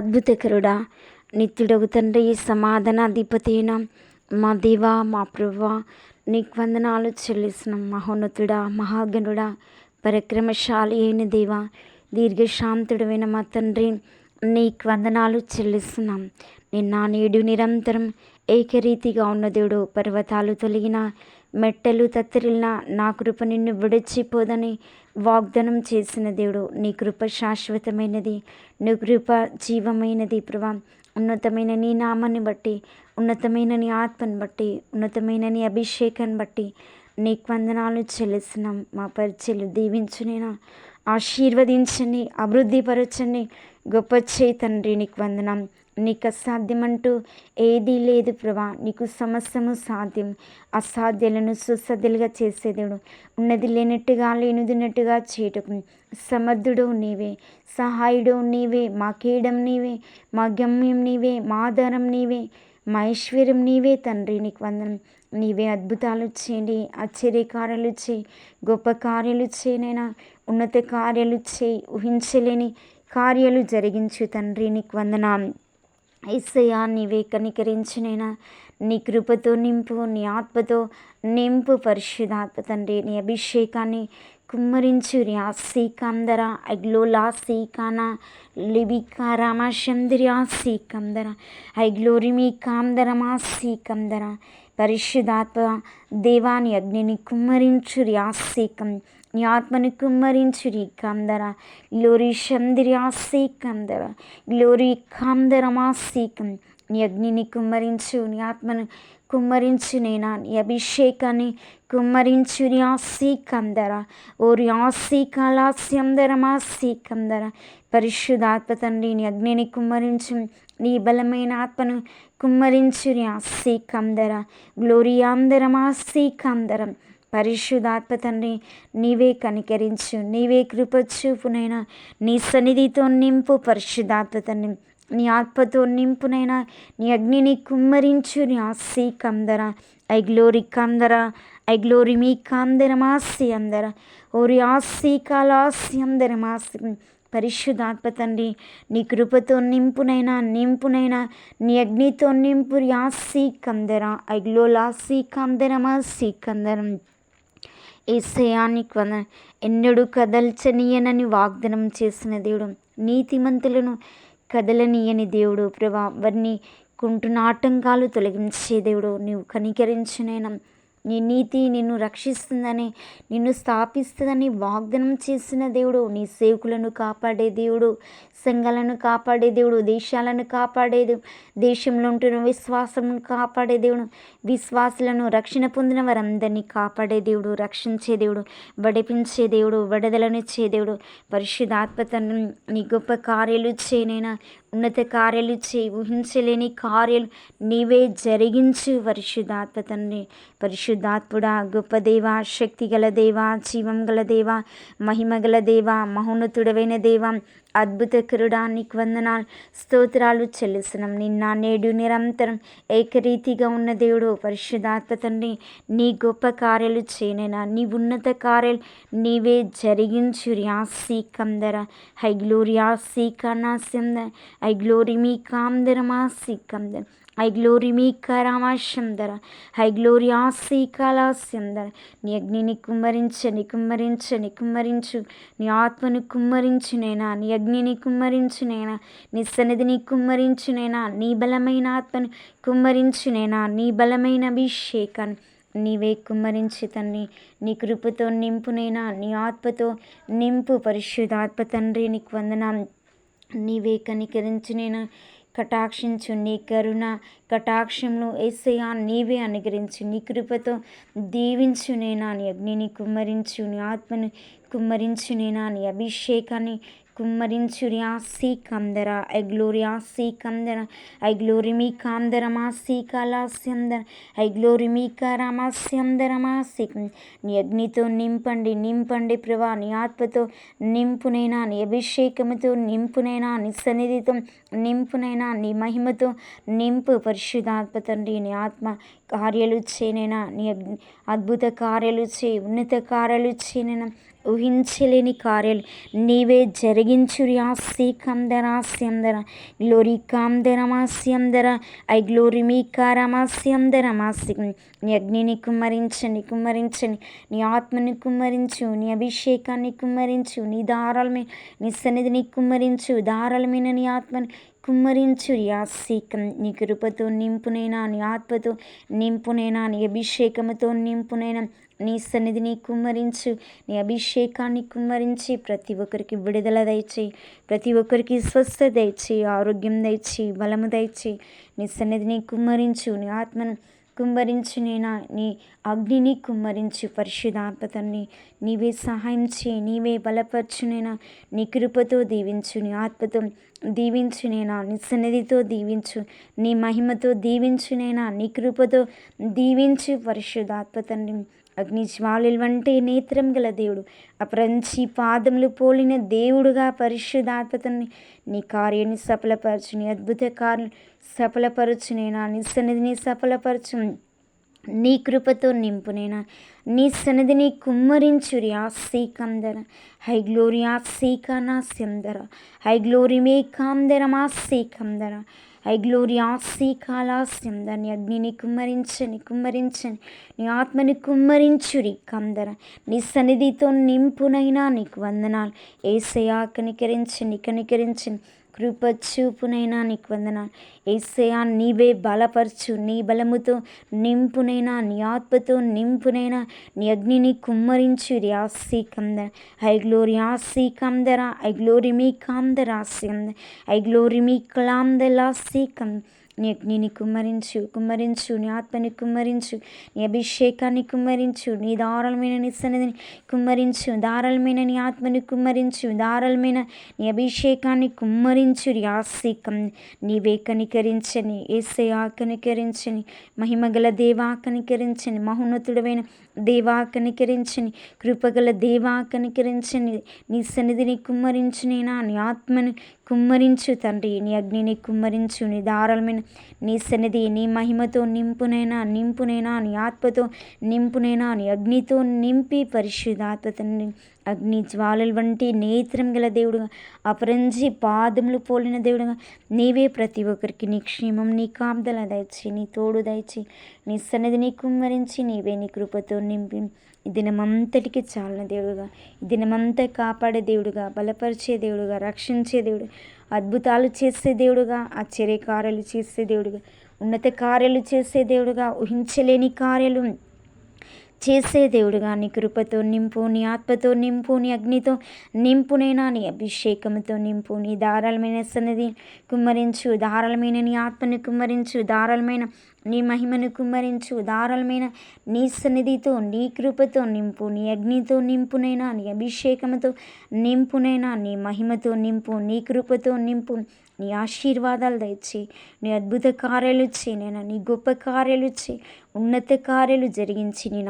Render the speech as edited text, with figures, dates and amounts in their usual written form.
అద్భుతకరుడా, నిత్యుడగు తండ్రి, సమాధానాధిపతి అయిన మా దేవా, మా ప్రభువా, నీకు వందనాలు చెల్లిస్తున్నాం. మహోన్నతుడా, మహాగణుడా, పరక్రమశాలి అయిన దేవా, దీర్ఘశాంతుడైన మా తండ్రి, నీకు వందనాలు చెల్లిస్తున్నాం. నిన్న నేడు నిరంతరం ఏకరీతిగా ఉన్న దేవుడు, పర్వతాలు తొలగిన, మెట్టలు తత్తరిల్లిన నా కృప నిన్ను విడిచిపోదని వాగ్దానం చేసిన దేవుడు. నీ కృప శాశ్వతమైనది, నీ కృప జీవమైనది ప్రభా. ఉన్నతమైన నీ నామాన్ని బట్టి, ఉన్నతమైన నీ ఆత్మని బట్టి, ఉన్నతమైన నీ అభిషేకాన్ని బట్టి నీకు వందనాలు చెల్లిస్తున్నాం. మా పరిచయలు దీవించునైనా, ఆశీర్వదించండి, అభివృద్ధిపరచండి, గొప్ప చేయి తండ్రి. నీకు వందనం. నీకు అసాధ్యమంటూ ఏదీ లేదు ప్రభా. నీకు సమస్తము సాధ్యం. అసాధ్యాలను సుసాధ్యాలుగా చేసే దేవుడు, ఉన్నది లేనట్టుగా లేనిదిన్నట్టుగా చేయటకు సమర్థుడు నీవే, సహాయుడు నీవే, మా కీడం నీవే, మా గమ్యం నీవే, మా ఆధారం నీవే, మా ఐశ్వర్యం నీవే తండ్రి. నీకు వందనం. నీవే అద్భుతాలు చేయండి, ఆశ్చర్యకార్యాలు చేయి, గొప్ప కార్యాలు చేయనైనా, ఉన్నత కార్యాలు చేయి, ఊహించలేని కార్యాలు జరిగించు తండ్రి. నీకు వందనం. యేసయ్యా, నీవే కనికరించినైనా, నీ కృపతో నింపు, నీ ఆత్మతో నింపు పరిశుద్ధాత్మ తండ్రి. నీ అభిషేకాన్ని కుమ్మరించు. ర్యాసీకందర ఐగ్లోలాసీకాన లిబికారామాశందిర్యాసీకందర ఐగ్లోరిమీకాందరమాసీకందర. పరిశుద్ధాత్మ దేవాని అగ్నిని కుమ్మరించు. ర్యాసీకం నీ ఆత్మని కుమ్మరించు. రీ కందర గ్లోరీ షందిర్యాసీకందర గ్లోరీ కాందరమాసీకం. నీ అగ్నిని కుమ్మరించు, నీ ఆత్మను కుమ్మరించు నైనా, నీ అభిషేకాన్ని కుమ్మరించు. ర్యాసీకందర ఓ ర్యాసీకాలాస్యందరమాసీకందర. పరిశుద్ధాత్మ తండ్రి, నీ అగ్నిని కుమ్మరించు, నీ బలమైన ఆత్మను కుమ్మరించు. ర్యాసీకందర గ్లోరియాందరమాసీకందరం. పరిశుద్ధాత్మ తండ్రి, నీవే కనికరించు, నీవే కృప చూపునైనా, నీ సన్నిధితో నింపు. పరిశుద్ధాత్మ తండ్రి, నీ ఆత్మతో నింపునైనా, నీ అగ్నిని కుమ్మరించు. ర్యాసీకందర ఐగ్లోరి కందర ఐగ్లోరి మీ కాందరమాసి అందర ఓ ర్యాసీకాలాసి అందరమాసి. పరిశుద్ధాత్మ తండ్రి, నీ కృపతో నింపునైనా, నీ అగ్నితో నింపు. ర్యాసీకందర ఐగ్లోలాసీకందరమాసీకందరం. యేసయ్యానికి వందనం. ఎన్నడూ కదల్చనీయనని వాగ్దానం చేసిన దేవుడు, నీతిమంతులను కదలనీయని దేవుడు ప్రభా. వారిని కుంటున్న ఆటంకాలు తొలగించే దేవుడు, నీవు కనికరించునైనా. నీ నీతి నిన్ను రక్షిస్తుందని, నిన్ను స్థాపిస్తుందని వాగ్దానం చేసిన దేవుడు, నీ సేవకులను కాపాడే దేవుడు, సంఘాలను కాపాడే దేవుడు, దేశాలను కాపాడే దేవుడు, దేశంలో ఉంటున్న విశ్వాసమును కాపాడే దేవుడు, విశ్వాసులను రక్షణ పొందిన వారందరినీ కాపాడే దేవుడు, రక్షించే దేవుడు, విడిపించే దేవుడు, విడుదలనిచ్చే దేవుడు. పరిశుద్ధాత్మ తండ్రి, నీ గొప్ప కార్యాలు చేయనైనా, ఉన్నత కార్యాలు చేయి, ఊహించలేని కార్యాలు నీవే జరిగించు. పరిశుద్ధాత్మ తండ్రి, పరిశుద్ధాత్ముడా, గొప్ప దేవా, శక్తి గల దేవా, జీవం గల దేవా, మహిమ గల దేవా, మహోన్నతుడవైన దేవా, అద్భుతకరుడా, నీకు వందనాలు స్తోత్రాలు చెల్లిస్తున్నాం. నిన్న నేడు నిరంతరం ఏకరీతిగా ఉన్న దేవుడు, పరిశుద్ధాత్మ తండ్రి, నీ గొప్ప కార్యాలు చేయనైనా, నీ ఉన్నత కార్యాలు నీవే జరిగించు. ర్యాసీకందర హైగ్లోరియాసీకనాసింద ఐగ్లోరిమీ కాందరమాసీకందర ఐగ్లోరిమీ కరామాశందర ఐగ్లోరియాసీకాలాస్యందర. నీ అగ్నిని కుమ్మరించు, నీ ఆత్మను కుమ్మరించునైనా, నీ అగ్నిని కుమ్మరించునైనా, నీ సన్నిధిని కుమ్మరించునైనా, నీ బలమైన ఆత్మను కుమ్మరించునైనా, నీ బలమైన అభిషేకాన్ని నీవే కుమ్మరించి తండ్రి. నీ కృపతో నింపునైనా, నీ ఆత్మతో నింపు. పరిశుద్ధాత్మ తండ్రి, నీకు వందనాలు. నీవే కనికరించునైనా, కటాక్షించు. నీ కరుణ కటాక్షంలో యేసయ్యా నీవే అనుగ్రహించు. నీ కృపతో దీవించునైనా, నీ అగ్నిని కుమ్మరించు, నీ ఆత్మను కుమ్మరించునైనా, నీ అభిషేకాన్ని కుమ్మరించు. ర్యాసీకందర ఐగ్లోరియాసీకందర ఐగ్లోరిమీ కాందరమాసీకాలాస్యందర ఐగ్లోరిమీ కారామాస్యందరమాసీకం. నీ అగ్నితో నింపండి ప్రభా. నీ ఆత్మతో నింపునైనా, నీ అభిషేకముతో నింపునైనా, నీ సన్నిధితో నింపునైనా, నీ మహిమతో నింపు. పరిశుద్ధాత్మ తండ్రి, నీ ఆత్మ కార్యాలు చేయనైనా, నీ అద్భుత కార్యాలు చేయి, ఉన్నత కార్యాలు చేయనైనా, ఊహించలేని కార్యాలు నీవే జరిగించుర్యాసి కందరాస్యందర గ్లోరీ కాందరమాస్యందర ఐ గ్లోరీ మీ కారమాస్యందరమాసి. నీ అగ్నిని కుమ్మరించండి, కుమ్మరించండి, నీ ఆత్మని కుమ్మరించు, నీ అభిషేకాన్ని కుమ్మరించు, నీ దారాలమే నీ సన్నిధిని కుమ్మరించు, దారాలమైన నీ ఆత్మని కుమ్మరించు యాసీకం. నీ కృపతో నింపునైనా, నీ ఆత్మతో నింపునైనా, నీ అభిషేకముతో నింపునైనా నీ సన్నిధిని కుమ్మరించు, నీ అభిషేకాన్ని కుమ్మరించి ప్రతి ఒక్కరికి విడుదల దయచేయి, ప్రతి ఒక్కరికి స్వస్థత దయచేయి, ఆరోగ్యం దయచేయి, బలము దయచేయి. నీ సన్నిధిని కుమ్మరించు, నీ ఆత్మను కుమ్మరించు, నేనా నీ అగ్నిని కుమ్మరించు. పరిశుద్ధాత్మ తండ్రి నీవే సహాయం చేయి, నీవే బలపరచునైనా, నీ కృపతో దీవించు, నీ ఆత్మతో దీవించునేనా, నీ సన్నిధితో దీవించు, నీ మహిమతో దీవించునేనా, నీ కృపతో దీవించు. పరిశుద్ధాత్మ తండ్రి అగ్ని జ్వాలల వంటి నేత్రం గల దేవుడు, అపరంచి పాదములు పోలిన దేవుడుగా పరిశుద్ధాత్మ తండ్రి నీ కార్యాన్ని సఫలపరచు, నీ అద్భుత కార్యం సఫలపరచునేనా, నీ సన్నిధిని సఫలపరచు, నీ కృపతో నింపునేనా, నీ సన్నిధిని కుమ్మరించురి ఆసి కందర హై గ్లోరీ ఆసి కానాస్యందర హై గ్లోరీ మే కాందర మాసి కందర హై గ్లోరీ ఆసి కాలాస్యందర. నీ అగ్నిని కుమ్మరించని, కుమ్మరించని, నీ ఆత్మని కుమ్మరించురి కందర. నీ సన్నిధితో నింపునైనా నీకు వందనాలు యేసయ్యా. కనికరించండి, కనికరించండి, కృప చూపునైనా నీకు వందనాలు యేసయ్యా. నీవే బలపరచు, నీ బలముతో నింపునైనా, నీ ఆత్మతో నింపునైనా నీ అగ్నిని కుమ్మరించు. ఆసి కందర ఐ గ్లోరీ ఆసి కందర ఐ గ్లోరీ మీ కాందర ఆసి ఐ గ్లోరీ మీ కలాందలాసి కం. నీ అగ్నిని కుమ్మరించు, కుమ్మరించు, నీ ఆత్మని కుమ్మరించు, నీ అభిషేకాన్ని కుమ్మరించు, నీ దారాళమైన నీ సన్నిధిని కుమ్మరించు, దారాళమైన నీ ఆత్మని కుమ్మరించు, దారాళమైన నీ అభిషేకాన్ని కుమ్మరించు. యాసికం నీవే కనికరించని యేసయ్యా, కనికరించని మహిమగల దేవా, కనికరించని మహోన్నతుడమైన దేవా, కనికరించని కృపగల దేవా, కనికరించని నీ సన్నిధిని కుమ్మరించునేనా, నీ ఆత్మని కుమ్మరించు తండ్రి, నీ అగ్నిని కుమ్మరించు, నీ దారాలమైన నీ సన్నిధి నీ మహిమతో నింపునైనా, నింపునైనా నీ ఆత్మతో నింపునైనా నీ అగ్నితో నింపి పరిశుద్ధాత్మ తండ్రి అగ్ని జ్వాలల వంటి నేత్రం గల దేవుడుగా, అపరంజి పాదములు పోలిన దేవుడుగా నీవే ప్రతి ఒక్కరికి నీ క్షేమం, నీ కాపుదల దయచి, నీ తోడు దయచి, నీ సన్నిధిని కుమ్మరించి నీవే నీ కృపతో నింపి ఈ దినమంతటికి చాలిన దేవుడుగా, ఈ దినమంతా కాపాడే దేవుడుగా, బలపరిచే దేవుడుగా, రక్షించే దేవుడు, అద్భుతాలు చేసే దేవుడుగా, ఆశ్చర్య కార్యాలు చేసే దేవుడుగా, ఉన్నత కార్యాలు చేసే దేవుడుగా, ఊహించలేని కార్యాలు చేసే దేవుడుగా నీ కృపతో నింపు, నీ ఆత్మతో నింపు, నీ అగ్నితో నింపునైనా, నీ అభిషేకంతో నింపు, నీ ధారాళమైన సన్నిధి కుమ్మరించు, ధారాళమైన నీ ఆత్మను కుమ్మరించు, ధారాళమైన నీ మహిమను కుమ్మరించు, ధారాళమైన నీ సన్నిధితో నీ కృపతో నింపు, నీ అగ్నితో నింపునైనా, నీ అభిషేకంతో నింపునైనా, నీ మహిమతో నింపు, నీ కృపతో నింపు, నీ ఆశీర్వాదాలు దయచి, నీ అద్భుత కార్యాలు చేయనైనా, నీ గొప్ప కార్యాలు చేయి, ఉన్నత కార్యాలు జరిగించి నీ